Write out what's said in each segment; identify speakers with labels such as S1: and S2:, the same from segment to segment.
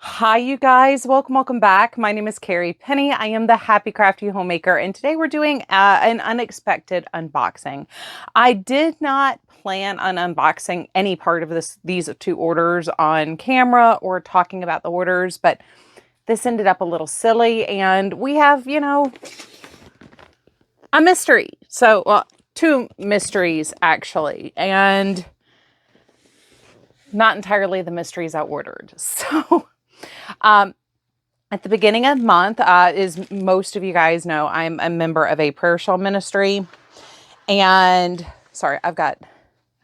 S1: Hi, you guys. Welcome back. My name is Carrie Penny. I am the Happy Crafty Homemaker, and today we're doing an unexpected unboxing. I did not plan on unboxing any part of these two orders on camera or talking about the orders, but this ended up a little silly, and we have, a mystery. So, well, two mysteries actually, and not entirely the mysteries I ordered. So, at the beginning of the month, as most of you guys know, I'm a member of a prayer shawl ministry. And sorry, I've got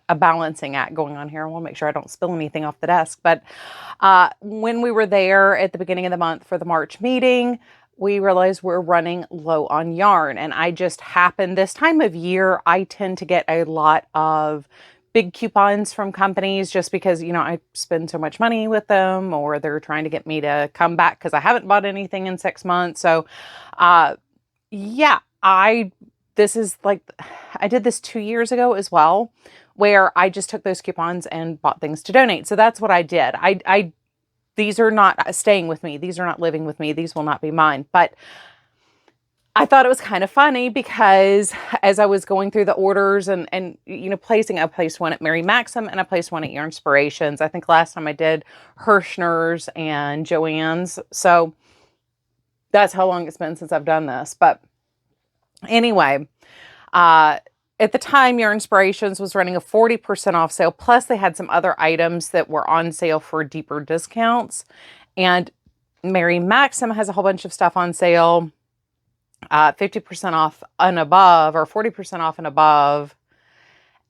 S1: a balancing act going on here. I want to make sure I don't spill anything off the desk. But when we were there at the beginning of the month for the March meeting, we realized we're running low on yarn. And I just happened this time of year, I tend to get a lot of big coupons from companies just because, I spend so much money with them, or they're trying to get me to come back because I haven't bought anything in 6 months. So, yeah, this is like, I did this 2 years ago as well, where I just took those coupons and bought things to donate. So that's what I did. These are not staying with me. These are not living with me. These will not be mine. But I thought it was kind of funny because as I was going through the orders and I placed one at Maxim and I placed one at Yarnspirations. I think last time I did Hirschner's and Joann's. So that's how long it's been since I've done this. But anyway, at the time, Yarnspirations was running a 40% off sale. Plus they had some other items that were on sale for deeper discounts. And Maxim has a whole bunch of stuff on sale. 50% off and above, or 40% off and above.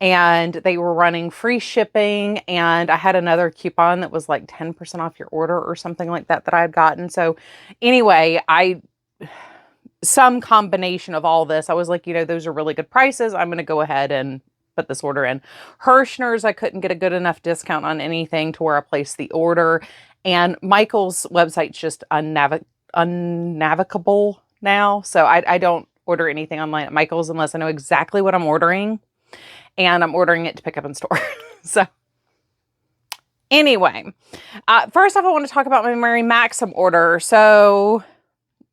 S1: And they were running free shipping. And I had another coupon that was like 10% off your order or something like that I had gotten. So anyway, some combination of all this, I was like, those are really good prices. I'm going to go ahead and put this order in. Hirschner's, I couldn't get a good enough discount on anything to where I placed the order. And Michael's website's just unnavigable now. So I don't order anything online at Michael's unless I know exactly what I'm ordering. And I'm ordering it to pick up in store. So anyway, first off, I want to talk about my Maxim order. So,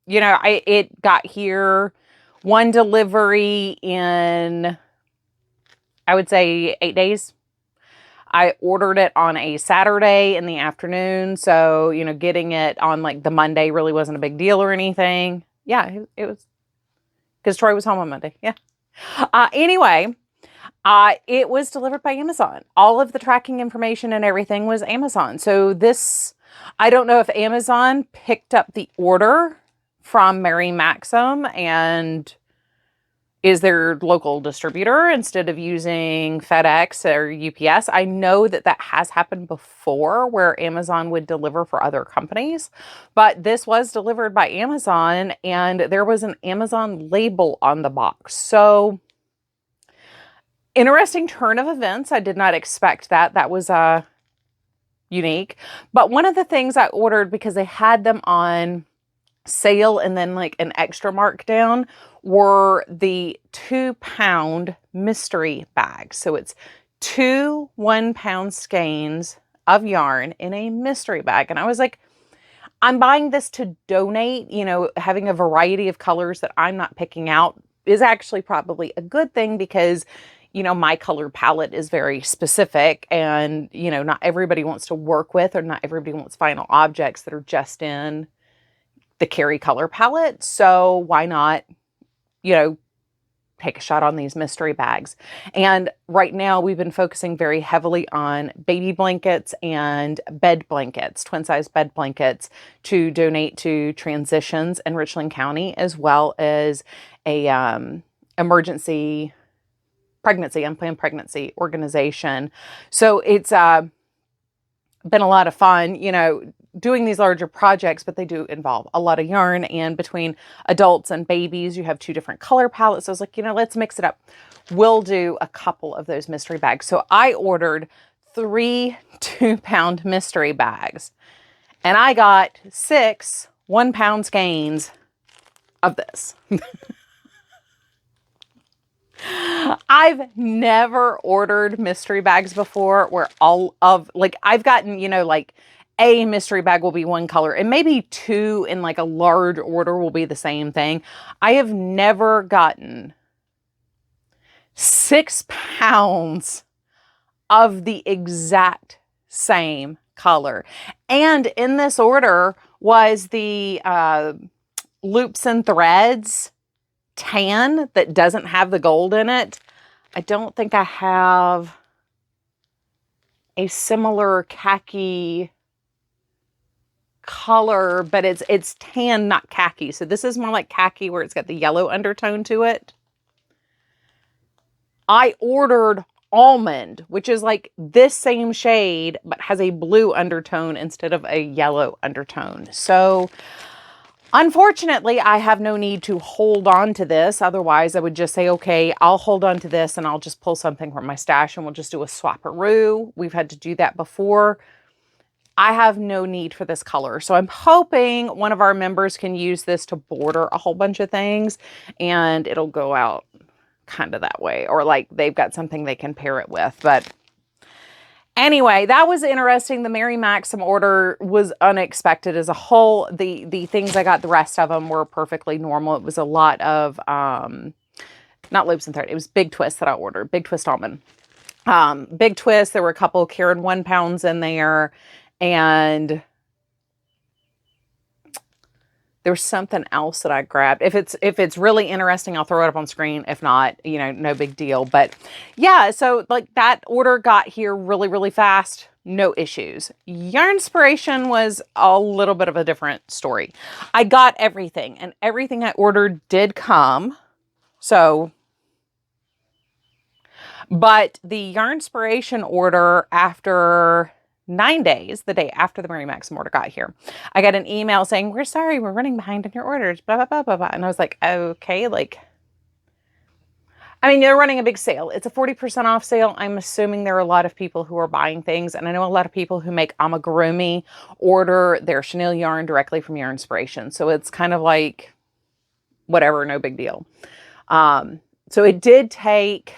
S1: it got here, one delivery in, I would say 8 days. I ordered it on a Saturday in the afternoon. So, getting it on like the Monday really wasn't a big deal or anything. Yeah, it was, because Troy was home on Monday. Yeah. Anyway, it was delivered by Amazon. All of the tracking information and everything was Amazon. So I don't know if Amazon picked up the order from Maxim and is their local distributor instead of using FedEx or UPS. I know that has happened before where Amazon would deliver for other companies, but this was delivered by Amazon and there was an Amazon label on the box. So interesting turn of events. I did not expect that. That was unique. But one of the things I ordered because they had them on sale and then like an extra markdown were the 2-pound mystery bags. So it's 2 1-pound skeins of yarn in a mystery bag. And I was like, I'm buying this to donate. Having a variety of colors that I'm not picking out is actually probably a good thing because my color palette is very specific and, not everybody wants to work with, or not everybody wants final objects that are just in the Carrie color palette. So why not, take a shot on these mystery bags. And right now we've been focusing very heavily on baby blankets and bed blankets, twin size bed blankets to donate to Transitions in Richland County, as well as a emergency unplanned pregnancy organization. So it's been a lot of fun, doing these larger projects, but they do involve a lot of yarn. And between adults and babies, you have 2 different color palettes. So I was like, let's mix it up. We'll do a couple of those mystery bags. So I ordered 3 2-pound mystery bags and I got 6 1-pound skeins of this. I've never ordered mystery bags before where all of, like, I've gotten, a mystery bag will be one color, and maybe two in like a large order will be the same thing. I have never gotten 6 pounds of the exact same color. And in this order was the loops and threads tan that doesn't have the gold in it. I don't think I have a similar khaki color, but it's tan, not khaki. So this is more like khaki where it's got the yellow undertone to it. I ordered almond, which is like this same shade, but has a blue undertone instead of a yellow undertone. So unfortunately, I have no need to hold on to this. Otherwise, I would just say, okay, I'll hold on to this and I'll just pull something from my stash and we'll just do a swap-a-roo. We've had to do that before. I have no need for this color. So I'm hoping one of our members can use this to border a whole bunch of things and it'll go out kind of that way. Or like they've got something they can pair it with. But anyway, that was interesting. The Mary Maxim order was unexpected as a whole. The things I got, the rest of them were perfectly normal. It was a lot of, not loops and thread. It was Big Twist that I ordered. Big Twist almond. Big Twist. There were a couple Karen 1 pounds in there. And there's something else that I grabbed. If it's really interesting, I'll throw it up on screen. If not, you know, no big deal. But yeah, so like that order got here really, really fast. No issues. Yarnspiration was a little bit of a different story. I got everything and everything I ordered did come. So, but the Yarnspiration order after 9 days, the day after the Mary Maxim order got here, I got an email saying, we're sorry, we're running behind on your orders, blah, blah, blah, blah, blah. And I was like, okay, like, I mean, they're running a big sale. It's a 40% off sale. I'm assuming there are a lot of people who are buying things. And I know a lot of people who make amigurumi order their chenille yarn directly from Yarnspirations. So it's kind of like, whatever, no big deal. So it did take,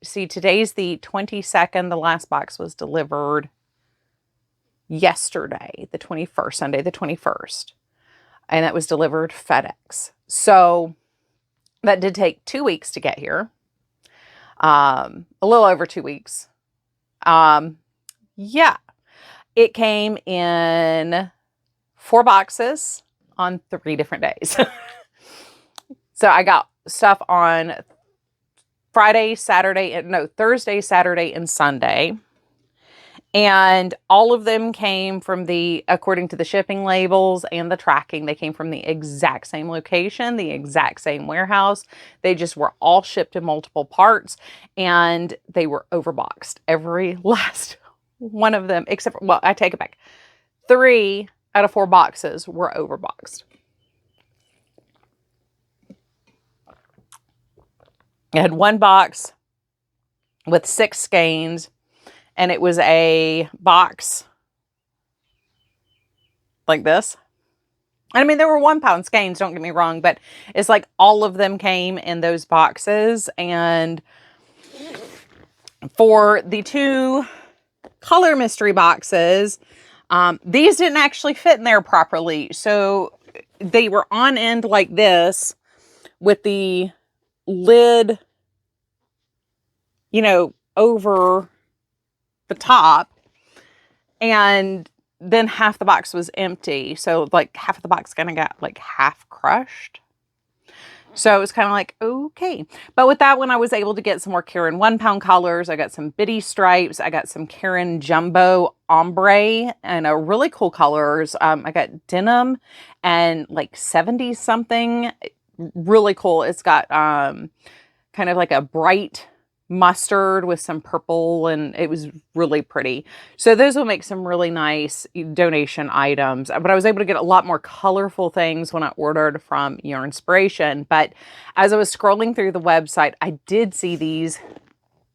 S1: see, today's the 22nd. The last box was delivered yesterday, the 21st, Sunday, the 21st. And that was delivered FedEx. So that did take 2 weeks to get here. A little over 2 weeks. Yeah, it came in 4 boxes on 3 different days. So I got stuff on Thursday, Saturday, and Sunday. And all of them came from according to the shipping labels and the tracking, they came from the exact same location, the exact same warehouse. They just were all shipped in multiple parts and they were overboxed. Every last one of them, except for, well, I take it back. 3 out of 4 boxes were overboxed. I had 1 box with 6 skeins. And it was a box like this. I mean, there were 1 pound skeins, don't get me wrong, but it's like all of them came in those boxes. And for the 2 color mystery boxes, these didn't actually fit in there properly. So they were on end like this with the lid, you know, over the top, and then half the box was empty. So like half of the box kind of got like half crushed. So it was kind of like, okay. But with that one, I was able to get some more Karen 1 pound colors. I got some bitty stripes. I got some Karen jumbo ombre and a really cool colors. I got denim and like 70 something, really cool. It's got kind of like a bright mustard with some purple, and it was really pretty. So those will make some really nice donation items. But I was able to get a lot more colorful things when I ordered from Yarnspiration. But as I was scrolling through the website, I did see these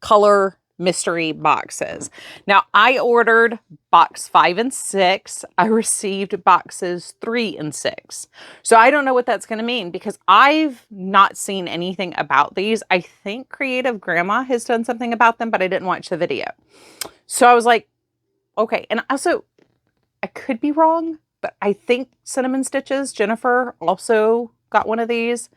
S1: color mystery boxes. Now, I ordered box 5 and 6. I received boxes 3 and 6. So I don't know what that's going to mean because I've not seen anything about these. I think Creative Grandma has done something about them, but I didn't watch the video. So I was like, okay. And also, I could be wrong, but I think Cinnamon Stitches, Jennifer, also got one of these.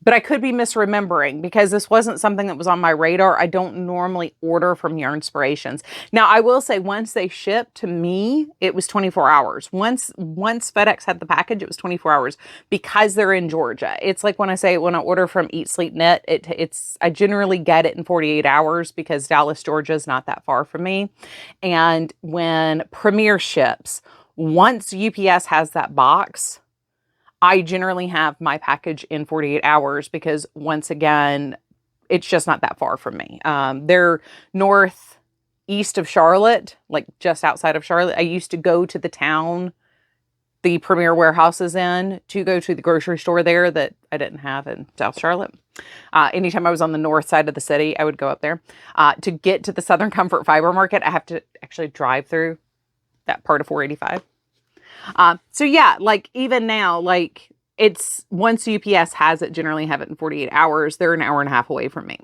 S1: But I could be misremembering because this wasn't something that was on my radar. I don't normally order from Yarnspirations. Now, I will say once they shipped to me, it was 24 hours. Once FedEx had the package, it was 24 hours because they're in Georgia. It's like when I order from Eat Sleep Knit, I generally get it in 48 hours because Dallas, Georgia is not that far from me. And when Premier ships, once UPS has that box, I generally have my package in 48 hours because, once again, it's just not that far from me. They're northeast of Charlotte, like just outside of Charlotte. I used to go to the town the Premier warehouse is in to go to the grocery store there that I didn't have in South Charlotte. Anytime I was on the north side of the city, I would go up there. To get to the Southern Comfort Fiber Market, I have to actually drive through that part of 485. So yeah, like even now, like it's once UPS has it, generally have it in 48 hours. They're an hour and a half away from me.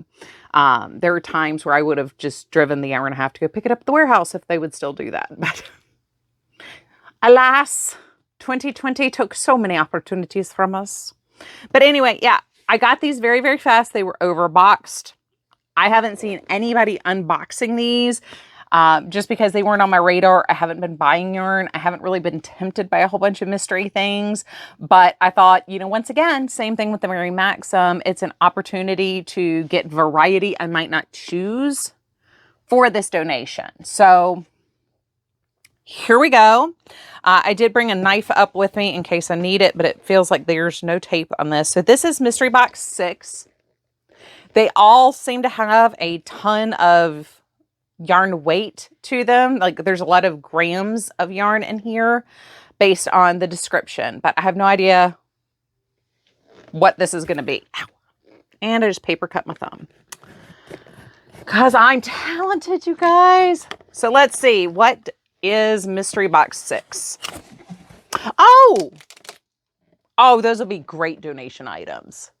S1: There are times where I would have just driven the hour and a half to go pick it up at the warehouse if they would still do that. But alas, 2020 took so many opportunities from us. But anyway, yeah, I got these very, very fast. They were overboxed. I haven't seen anybody unboxing these. Just because they weren't on my radar. I haven't been buying yarn. I haven't really been tempted by a whole bunch of mystery things. But I thought, once again, same thing with the Mary Maxim. It's an opportunity to get variety I might not choose for this donation. So here we go. I did bring a knife up with me in case I need it, but it feels like there's no tape on this. So this is Mystery Box 6. They all seem to have a ton of yarn weight to them. Like there's a lot of grams of yarn in here based on the description, but I have no idea what this is going to be. Ow. And I just paper cut my thumb because I'm talented, you guys. So let's see, what is Mystery Box 6? Oh, those will be great donation items.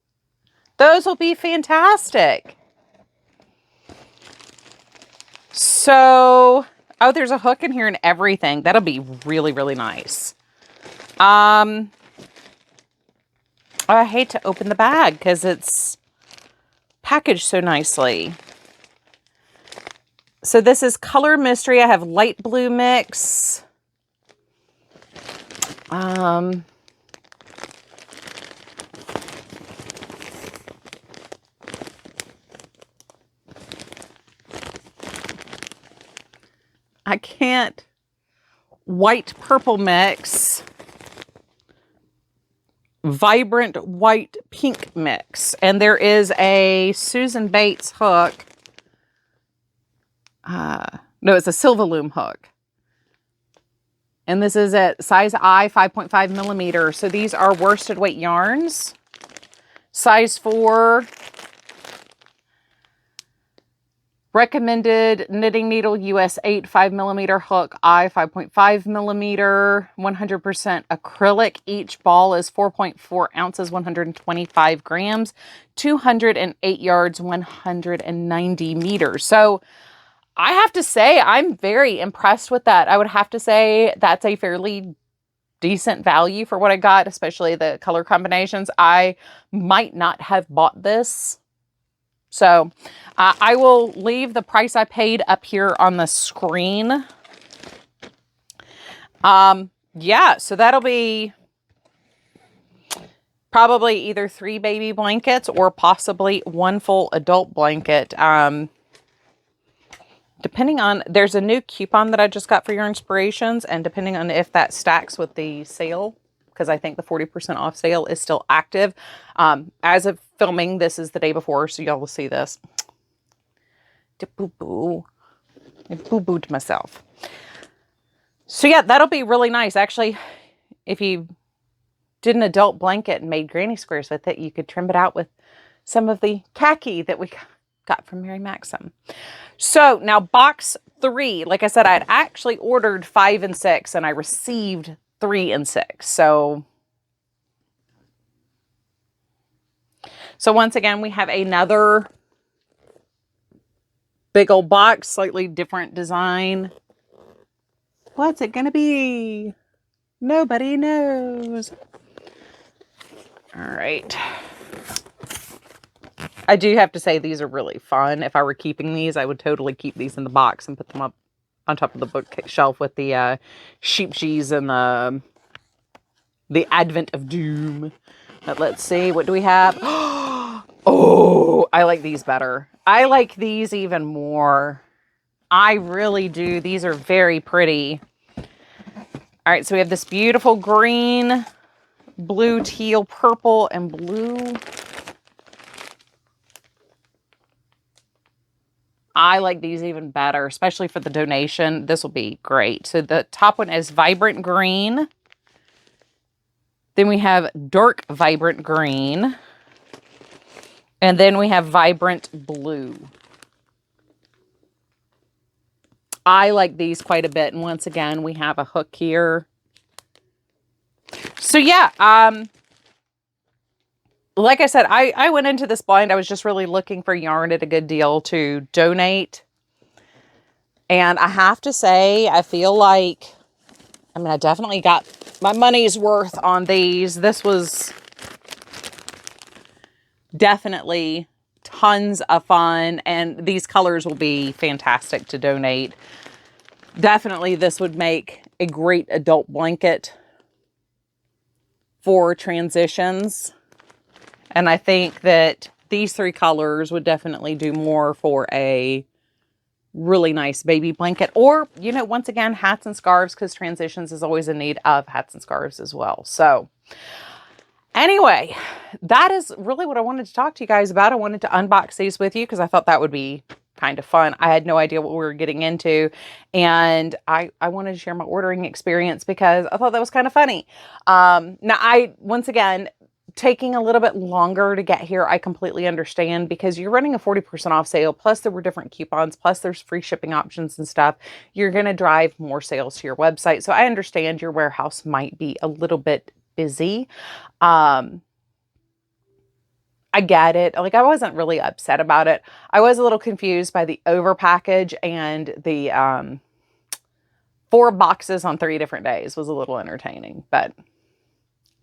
S1: Those will be fantastic. So, there's a hook in here and everything. That'll be really, really nice. I hate to open the bag because it's packaged so nicely. So this is Color Mystery. I have light blue mix. I can't. White purple mix. Vibrant white pink mix. And there is a Susan Bates hook. No, it's a Silvalume hook. And this is at size I, 5.5 millimeters. So these are worsted weight yarns. Size 4. Recommended knitting needle US 8 5 millimeter hook, I 5.5 millimeter, 100% acrylic. Each ball is 4.4 ounces, 125 grams, 208 yards, 190 meters. So I have to say I'm very impressed with that. I would have to say that's a fairly decent value for what I got, especially the color combinations. I might not have bought this. So I will leave the price I paid up here on the screen. Yeah, so that'll be probably either 3 baby blankets or possibly 1 full adult blanket. Depending on, there's a new coupon that I just got for Yarnspirations, and depending on if that stacks with the sale, because I think the 40% off sale is still active. As of filming, this is the day before, so y'all will see this. Boo-boo. I boo-booed myself. So yeah, that'll be really nice. Actually, if you did an adult blanket and made granny squares with it, you could trim it out with some of the khaki that we got from Mary Maxim. So now box 3, like I said, I had actually ordered 5 and 6 and I received 3 and 6. So once again, we have another big old box, slightly different design. What's it gonna be? Nobody knows. All right. I do have to say these are really fun. If I were keeping these, I would totally keep these in the box and put them up on top of the bookshelf with the sheep cheese and the Advent of Doom. But let's see, what do we have? Oh, I like these better. I like these even more. I really do. These are very pretty. All right, so we have this beautiful green, blue, teal, purple, and blue. I like these even better, especially for the donation. This will be great. So the top one is vibrant green. Then we have dark vibrant green. And then we have vibrant blue. I like these quite a bit. And once again, we have a hook here. So yeah, like I said, I went into this blind. I was just really looking for yarn at a good deal to donate. And I have to say, I feel like, I definitely got my money's worth on these. This was definitely tons of fun, and these colors will be fantastic to donate. Definitely this would make a great adult blanket for transitions. And I think that these three colors would definitely do more for a really nice baby blanket, or, you know, once again, hats and scarves, because transitions is always in need of hats and scarves as well. So anyway, that is really what I wanted to talk to you guys about. I wanted to unbox these with you because I thought that would be kind of fun. I had no idea what we were getting into, and I wanted to share my ordering experience because I thought that was kind of funny. Now, once again, taking a little bit longer to get here, I completely understand, because you're running a 40% off sale, plus there were different coupons, plus there's free shipping options and stuff. You're going to drive more sales to your website. So I understand your warehouse might be a little bit busy. I get it. Like, I wasn't really upset about it. I was a little confused by the over package, and the 4 boxes on 3 different days was a little entertaining, but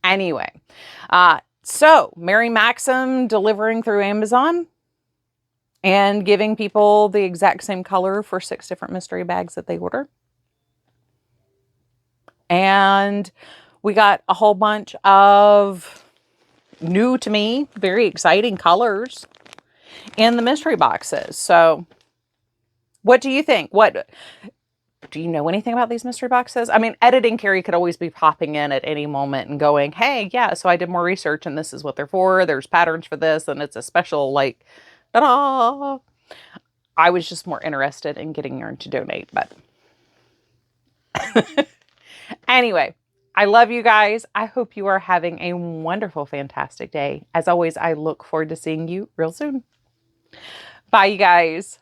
S1: anyway, so Mary Maxim delivering through Amazon and giving people the exact same color for 6 different mystery bags that they order. And we got a whole bunch of new to me, very exciting colors in the mystery boxes. So what do you think? Do you know anything about these mystery boxes? I mean, editing Carrie could always be popping in at any moment and going, hey, yeah, so I did more research and this is what they're for. There's patterns for this and it's a special, like, ta-da. I was just more interested in getting yarn to donate, but anyway, I love you guys. I hope you are having a wonderful, fantastic day. As always, I look forward to seeing you real soon. Bye, you guys.